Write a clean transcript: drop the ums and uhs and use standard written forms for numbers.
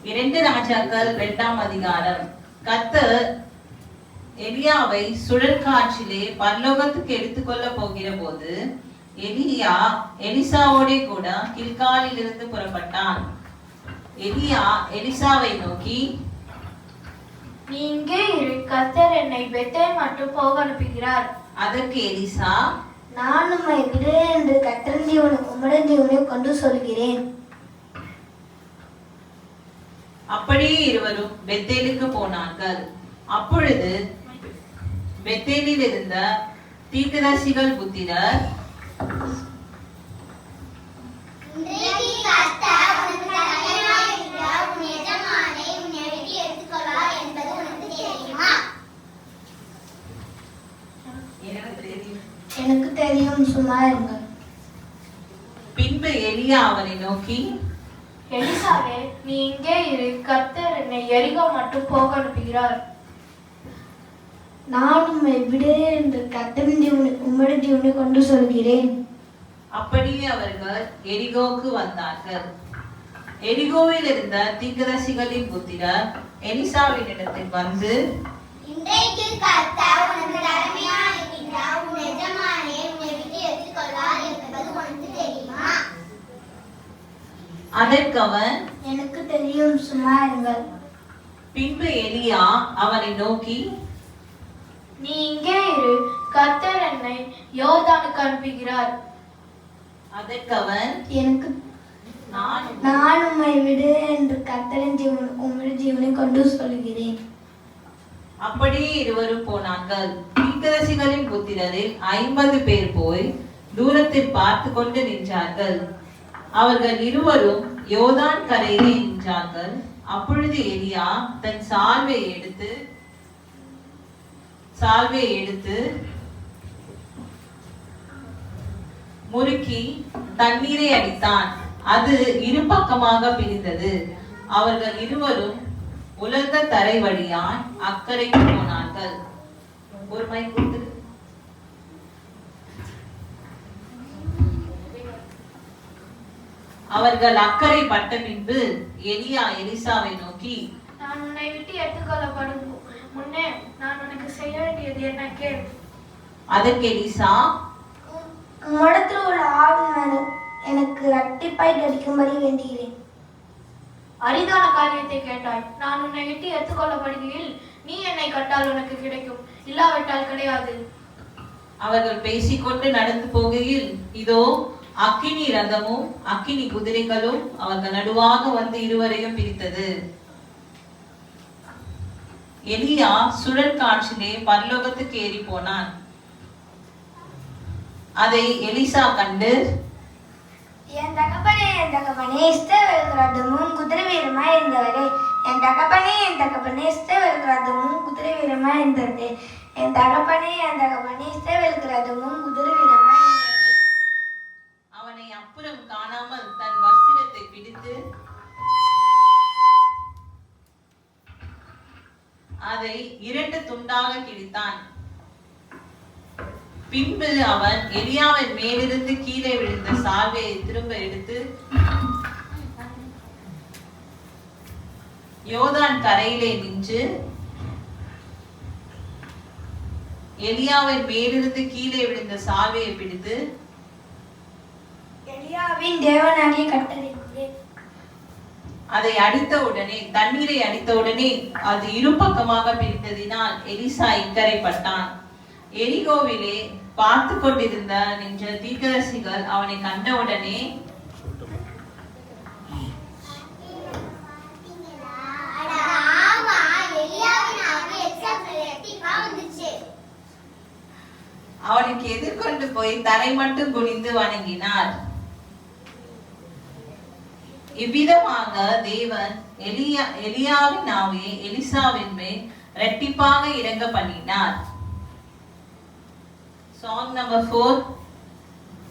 2 ராஜாக்கள் 2ஆம் அதிகாரம். கர்த்தர் எலியாவை சுழற்காற்றிலே பரலோகத்துக்கு எடுத்துக்கொள்ள போகிற போது எலியா எலிசாவோட கூட கில்காலில் இருந்து புறப்பட்டான். எலியா எலிசாவை நோக்கி, நீ இங்கே இரு, கர்த்தர் என்னை பெத்தேல் மட்டும் போக அனுப்புகிறார். அதற்கு எலிசா, நான் உம்மை விடு என்று கர்த்தரின் ஜீவனை உம்முடைய ஜீவனை கொண்டு சொல்கிறேன். அப்படியே இருவரும் பெத்தேலுக்கு போனார்கள். அப்பொழுது பெத்தேலில் இருந்த தீர்க்கதரிசிகள் புத்திரர், எனக்கு தெரியும், சும்மா இருங்கள். பின்பு எலியா அவனை நோக்கி, எலிசாவே, நீ இங்கே இரு, கர்த்தர் என்னை எரிகோ மட்டும் போக அனுப்புகிறார். நான் உம்மை விடு என்று கர்த்தரின் ஜீவனை உம்முடைய ஜீவனை கொண்டு சொல்கிறேன். அப்படியே அவர்கள் எரிகோவுக்கு வந்தார்கள். எரிகோவில் இருந்த தீர்க்கதரிசிகளின் புத்திரர் எலிசாவின் இடத்தில் வந்து, இன்றைக்கு கர்த்தர் உனக்கு தலைமையாக இருக்கிறார், உன் எஜமானே உன்னை விட்டு எடுத்துக்கொள்வார் என்பது உனக்கு தெரியுமா? அதற்கு அவன், எனக்கு தெரியும், சும்மா இருங்கள். பின்பு எலியா அவனை நோக்கி, நீ இங்கே இரு, கர்த்தர் என்னை யோர்தானுக்கு அனுப்புகிறார். அதற்கு அவன், எனக்கு நான் உம்மை விடு என்று கர்த்தரின் ஜீவனை உம்முடைய ஜீவனை கொண்டு சொல்கிறேன். அப்படியே இருவரும் போனார்கள். தீர்க்கதரிசிகளின் புத்திரரில் 50 பேர் போய் தூரத்தில் பார்த்து கொண்டு நின்றார்கள். அவர்கள் இருவரும் யோர்தான் கரையிலே நின்றார்கள். அப்பொழுது எலியா தன் சால்வை எடுத்து முறுக்கி தண்ணீரை அடித்தான். அது இரு பக்கமாக பிரிந்தது. அவர்கள் இருவரும் உலர்ந்த தரை வழியாய் அக்கறைக்கு போனார்கள். ஒரு மைக் கொடுத்து. அவர்கள் அக்கறை பட்ட பின்பு எலியா எலிசாவை நோக்கி, நான் உன்னை விட்டு எடுத்துக்கொள்ளப்படும் முன்னே நான் உனக்கு செய்ய வேண்டியது என்ன கேள். அதற்கு எலிசா, உம்மிடத்தில் உள்ள ஆவின் எனக்கு இரட்டிப்பாய் கிடைக்கும்படி வேண்டுகிறேன். அரிதான காரியத்தை கேட்டாய். நான் உன்னை விட்டு எடுத்துக்கொள்ளப்படுகையில் நீ என்னை கண்டால் உனக்கு கிடைக்கும், இல்லாவிட்டால் கிடையாது. அவர்கள் பேசிக்கொண்டு நடந்து போகையில் இதோ அக்கினி ரதமும் அக்கினி குதிரைகளும் அவர்கள் நடுவாக வந்து இருவரையும் பிரித்தது. எலியா சுழற்காற்றிலே பரலோகத்துக்கு ஏறி போனான். அதை எலிசா கண்டு, என் தகப்பனே இஸ்ரவேல் ரதமும் குதிரை வீரமாய் இருந்தவரே, என் தகப்பனே இஸ்ரவேல் ரதமும் குதிரை வீரமாய் இருந்தது, என் தகப்பனே இஸ்ரவேல் ரதமும் குதிரை வீரமாய் இருந்தது. அவனை அப்புறம் காணாமல் தன் வஸ்திரத்தை பிடித்து அதை 2 துண்டாக கிழித்தான். பின்பு அவன் எலியாவின் மேலிருந்து கீழே விழுந்த சால்வையை திரும்ப எடுத்து யோர்தான் கரையிலே நின்று எலியாவின் மேலிருந்து கீழே விழுந்த சால்வையை பிடித்து எலியாவின் தேவனாகிய கர்த்தரே, அதை அடித்தவுடனே தண்ணீரை அடித்தவுடனே அது இரு பக்கமாக பிரித்ததினால் எலிசா இக்கரைப்பட்டான். எரிகோவிலே பார்த்து கொண்டிருந்த நின்ற தீர்க்கதரிசிகள் அவனை கண்டவுடனே, அவனுக்கு எதிர்கொண்டு போய் தலை மட்டும் குனிந்து வணங்கினார். இவ்விதமாக தேவன் எலியாவின் ஆவியை எலிசாவின் மேல் இரட்டிப்பாக இறங்க பண்ணினார். Song number 4.